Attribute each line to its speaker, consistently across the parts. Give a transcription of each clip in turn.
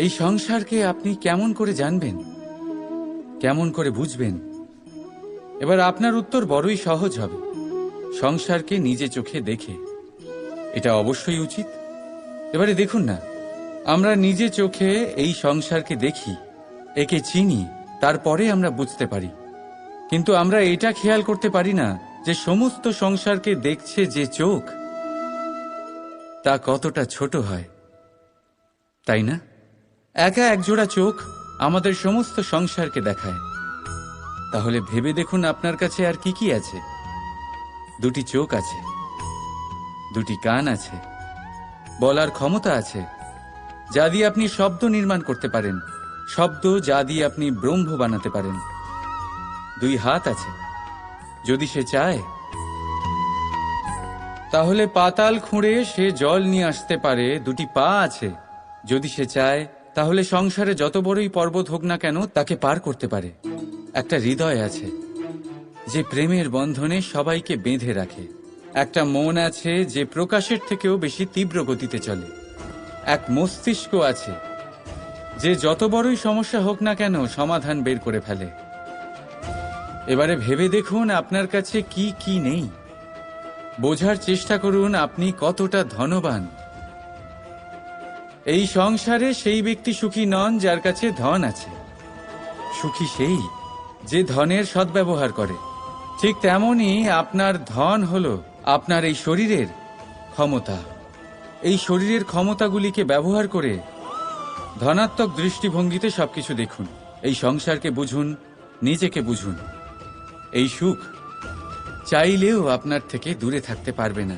Speaker 1: এই সংসারকে আপনি কেমন করে জানবেন, কেমন করে বুঝবেন? এবার আপনার উত্তর বড়ই সহজ হবে, সংসারকে নিজে চোখে দেখে। এটা অবশ্যই উচিত। এবারে দেখুন না, আমরা নিজে চোখে এই সংসারকে দেখি, একে চিনি, তারপরে আমরা বুঝতে পারি। কিন্তু আমরা এটা খেয়াল করতে পারি না যে সমস্ত সংসারকে দেখছে যে চোখ, তা কতটা ছোট হয়, তাই না? একা একজোড়া চোখ আমাদের সমস্ত সংসারকে দেখায়। তাহলে ভেবে দেখুন আপনার কাছে আর কি কি আছে। দুটি চোখ আছে, দুটি কান আছে, বলার ক্ষমতা আছে, যা দিয়ে আপনি শব্দ নির্মাণ করতে পারেন, শব্দ যা দিয়ে আপনি ব্রহ্ম বানাতে পারেন। দুই হাত আছে, যদি সে চায় তাহলে পাতাল খুঁড়ে সে জল নিয়ে আসতে পারে। দুটি পা আছে, যদি সে চায় তাহলে সংসারে যত বড়ই পর্বত হোক না কেন তাকে পার করতে পারে। একটা হৃদয় আছে যে প্রেমের বন্ধনে সবাইকে বেঁধে রাখে। একটা মন আছে যে প্রকাশের থেকেও বেশি তীব্র গতিতে চলে। এক মস্তিষ্ক আছে যে যত বড়ই সমস্যা হোক না কেন সমাধান বের করে ফেলে। এবারে ভেবে দেখুন আপনার কাছে কি কি নেই। বোঝার চেষ্টা করুন আপনি কতটা ধনবান। এই সংসারে সেই ব্যক্তি সুখী নন যার কাছে ধন আছে, সুখী সেই যে ধনের সদ্ব্যবহার করে। ঠিক তেমনই আপনার ধন হলো আপনার এই শরীরের ক্ষমতা। এই শরীরের ক্ষমতাগুলিকে ব্যবহার করে ধনাত্মক দৃষ্টিভঙ্গিতে সবকিছু দেখুন। এই সংসারকে বুঝুন, নিজেকে বুঝুন। এই সুখ চাইলেও আপনার থেকে দূরে থাকতে পারবে না।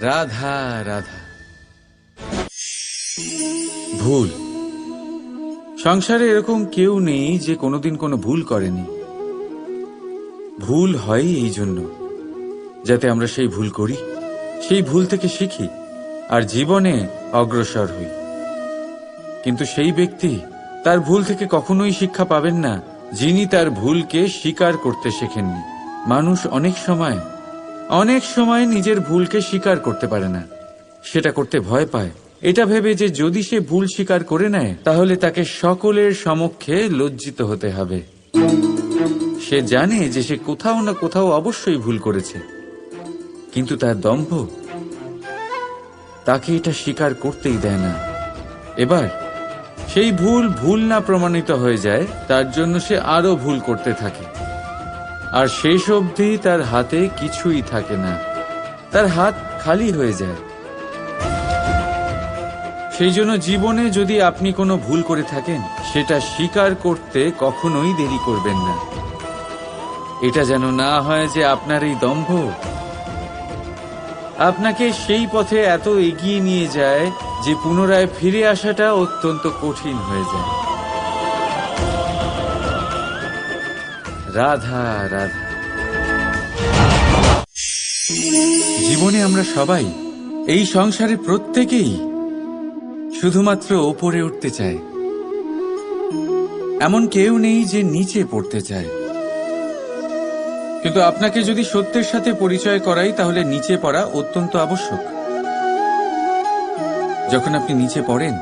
Speaker 1: রাধা রাধা। ভুল। সংসারে এরকম কেউ নেই যে কোনোদিন কোনো ভুল করেনি। ভুল হয় এই জন্য যাতে আমরা সেই ভুল করি, সেই ভুল থেকে শিখি আর জীবনে অগ্রসর হই। কিন্তু সেই ব্যক্তি তার ভুল থেকে কখনোই শিক্ষা পাবেন না যিনি তার ভুলকে স্বীকার করতে শেখেননি। মানুষ অনেক সময় নিজের ভুলকে স্বীকার করতে পারে না, সেটা করতে ভয় পায়, এটা ভেবে যে যদি সে ভুল স্বীকার করে নেয় তাহলে তাকে সকলের সমক্ষে লজ্জিত হতে হবে। সে জানে যে সে কোথাও না কোথাও অবশ্যই ভুল করেছে, কিন্তু তার দম্ভ তাকে এটা স্বীকার করতেই দেয় না। এবার সেই ভুল না প্রমাণিত হয়ে যায়, তার জন্য সে আরো ভুল করতে থাকে, আর শেষ অবধি তার হাতে কিছুই থাকে না, তার হাত খালি হয়ে যায়। সেই জন্য জীবনে যদি আপনি কোনো ভুল করে থাকেন সেটা স্বীকার করতে কখনোই দেরি করবেন না। এটা যেন না হয় যে আপনার এই দম্ভ আপনাকে সেই পথে এত এগিয়ে নিয়ে যায় যে পুনরায় ফিরে আসাটা অত্যন্ত কঠিন হয়ে যায়। রাধা রাধা। জীবনে আমরা সবাই, এই সংসারে প্রত্যেকেই শুধুমাত্র ওপরে উঠতে চায়। এমন কেউ নেই যে নিচে পড়তে চায়। কিন্তু আপনাকে যদি সত্যের সাথে পরিচয় করাই তাহলে নিচে পড়া অত্যন্ত আবশ্যক। যখন আপনি নিচে পড়েন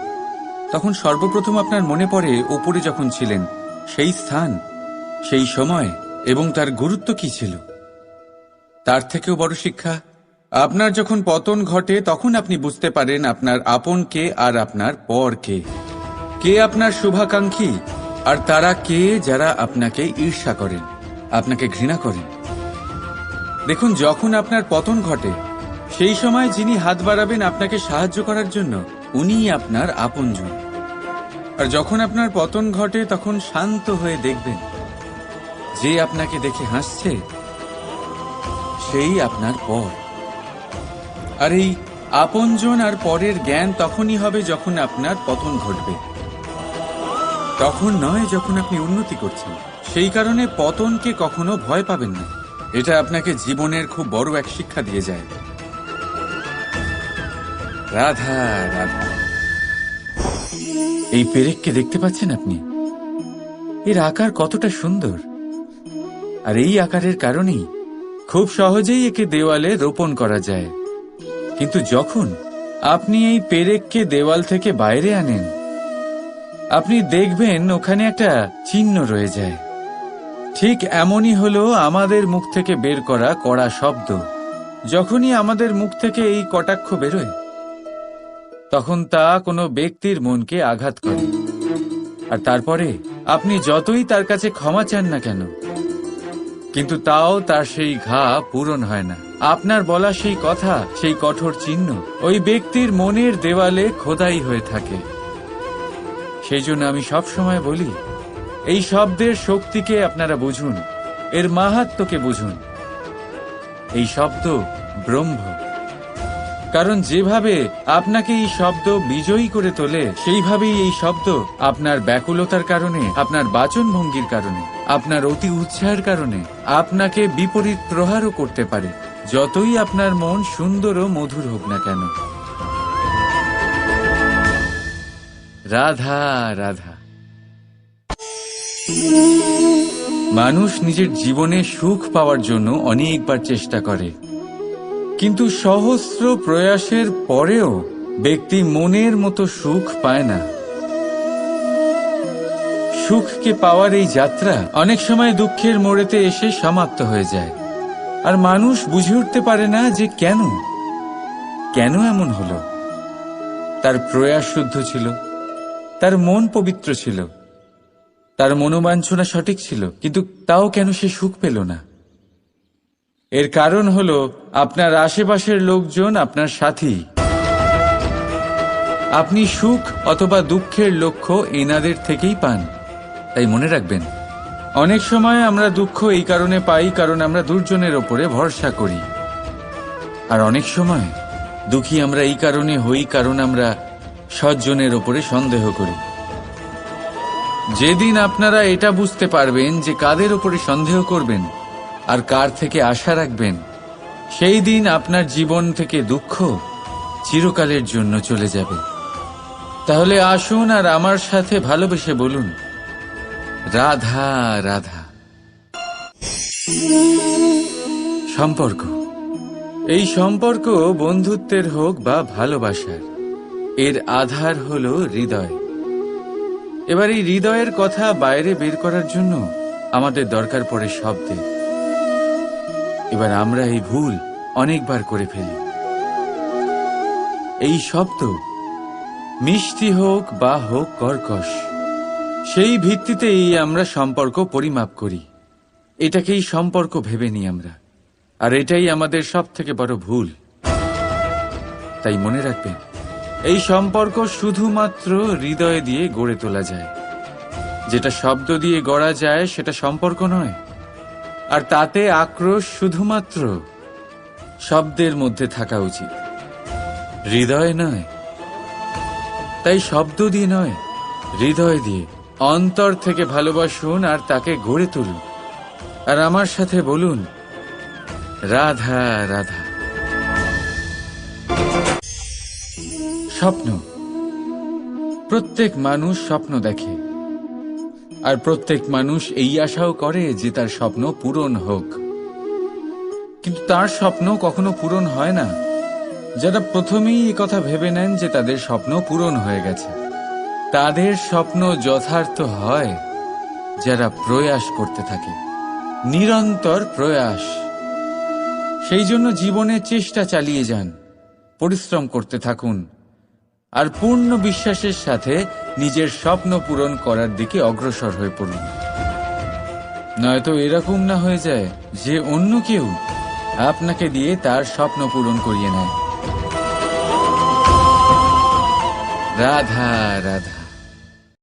Speaker 1: তখন সর্বপ্রথম আপনার মনে পড়ে ওপরে যখন ছিলেন সেই স্থান, সেই সময় এবং তার গুরুত্ব কি ছিল। তার থেকেও বড় শিক্ষা, আপনার যখন পতন ঘটে তখন আপনি বুঝতে পারেন আপনার আপন কে আর আপনার পর কে। কে আপনার শুভাকাঙ্ক্ষী আর তারা কে যারা আপনাকে ঈর্ষা করেন, আপনাকে ঘৃণা করেন। দেখুন, যখন আপনার পতন ঘটে সেই সময় যিনি হাত বাড়াবেন আপনাকে সাহায্য করার জন্য উনিই আপনার আপনজন। আর যখন আপনার পতন ঘটে তখন শান্ত হয়ে দেখবেন যে আপনাকে দেখে হাসছে সেই আপনার পর। আর এই আপনজন আর পরের জ্ঞান তখনই হবে যখন আপনার পতন ঘটবে, তখন নয় যখন আপনি উন্নতি করছেন। সেই কারণে পতনকে কখনো ভয় পাবেন না। এটা আপনাকে জীবনের খুব বড় এক শিক্ষা দিয়ে যায়। রাধা রাধা। এই পেরেককে দেখতে পাচ্ছেন আপনি? এর আকার কতটা সুন্দর, আর এই আকারের কারণেই খুব সহজেই একে দেওয়ালে রোপণ করা যায়। কিন্তু যখন আপনি এই পেরেককে দেওয়াল থেকে বাইরে আনেন, আপনি দেখবেন ওখানে একটা চিহ্ন রয়ে যায়। ঠিক এমনই হলো আমাদের মুখ থেকে বের করা কড়া শব্দ। যখনই আমাদের মুখ থেকে এই কটাক্ষ বেরোয়, তখন তা কোনো ব্যক্তির মনকে আঘাত করে। আর তারপরে আপনি যতই তার কাছে ক্ষমা চান না কেন, কিন্তু তাও তার সেই ঘা পূরণ হয় না। আপনার বলা সেই কথা, সেই কঠোর চিহ্ন ওই ব্যক্তির মনের দেওয়ালে খোদাই হয়ে থাকে। সেই জন্য আমি সব সময় বলি, এই শব্দের শক্তিকে আপনারা বুঝুন, এর মাহাত্ম্যকে বুঝুন। এই শব্দ ব্রহ্ম। কারণ যেভাবে আপনাকে এই শব্দ বিজয়ী করে তোলে, সেইভাবেই এই শব্দ আপনার ব্যাকুলতার কারণে, আপনার বাচনভঙ্গির কারণে, আপনার অতি উৎসাহের কারণে আপনাকে বিপরীত প্রহারও করতে পারে, যতই আপনার মন সুন্দর ও মধুর হোক না কেন। রাধা রাধা। মানুষ নিজের জীবনে সুখ পাওয়ার জন্য অনেকবার চেষ্টা করে, কিন্তু সহস্র প্রয়াসের পরেও ব্যক্তি মনের মতো সুখ পায় না। সুখকে পাওয়ার এই যাত্রা অনেক সময় দুঃখের মোড়েতে এসে সমাপ্ত হয়ে যায়, আর মানুষ বুঝে উঠতে পারে না যে কেন এমন হলো। তার প্রয়াস শুদ্ধ ছিল, তার মন পবিত্র ছিল, তার মনোবাঞ্ছনা সঠিক ছিল, কিন্তু তাও কেন সে সুখ পেল না? এর কারণ হলো আপনার আশেপাশের লোকজন আপনার সাথী। আপনি সুখ অথবা দুঃখের লক্ষ্য এনাদের থেকেই পান। তাই মনে রাখবেন, অনেক সময় আমরা দুঃখ এই কারণে পাই কারণ আমরা দুর্জনের ওপরে ভরসা করি, আর অনেক সময় দুঃখী আমরা এই কারণে হই কারণ আমরা সজ্জনের ওপরে সন্দেহ করি। যেদিন আপনারা এটা বুঝতে পারবেন যে কাদের ওপরে সন্দেহ করবেন আর কার থেকে আশা রাখবেন, সেই দিন আপনার জীবন থেকে দুঃখ চিরকালের জন্য চলে যাবে। তাহলে আসুন আর আমার সাথে ভালোবেসে বলুন, রাধা রাধা। সম্পর্ক, এই সম্পর্ক বন্ধুত্বের হোক বা ভালোবাসার, এর আধার হলো হৃদয়। এবার এই হৃদয়ের কথা বাইরে বের করার জন্য আমাদের দরকার পড়ে শব্দের। এবার আমরা এই ভুল অনেকবার করে ফেলি। এই শব্দ মিষ্টি হোক বা হোক কর্কশ, সেই ভিত্তিতেই আমরা সম্পর্ক পরিমাপ করি। এটাকেই সম্পর্ক ভেবে নিই আমরা, আর এটাই আমাদের সব থেকে বড় ভুল। তাই মনে রাখবেন, এই সম্পর্ক শুধুমাত্র হৃদয় দিয়ে গড়ে তোলা যায়। যেটা শব্দ দিয়ে গড়া যায় সেটা সম্পর্ক নয়, আর তাতে আক্রোশ শুধুমাত্র শব্দের মধ্যে থাকা উচিত, হৃদয় নয়। তাই শব্দ দিয়ে নয়, হৃদয় দিয়ে অন্তর থেকে ভালোবাসুন আর তাকে গড়ে তুলুন। আর আমার সাথে বলুন, রাধা রাধা। স্বপ্ন, প্রত্যেক মানুষ স্বপ্ন দেখে, আর প্রত্যেক মানুষ এই আশাও করে যে তার স্বপ্ন পূরণ হোক। কিন্তু তার স্বপ্ন কখনো পূরণ হয় না যারা প্রথমেই এই কথা ভেবে নেন যে তাদের স্বপ্ন পূরণ হয়ে গেছে। তাদের স্বপ্ন যথার্থ হয় যারা প্রয়াস করতে থাকে, নিরন্তর প্রয়াস। সেই জন্য জীবনে চেষ্টা চালিয়ে যান, পরিশ্রম করতে থাকুন, আর পূর্ণ বিশ্বাসের সাথে নিজের স্বপ্ন পূরণ করার দিকে অগ্রসর হয়ে পড়ুন। নয়তো এরকম না হয়ে যায় যে অন্য কেউ আপনাকে দিয়ে তার স্বপ্ন পূরণ করিয়ে নেয়। রাধা রাধা।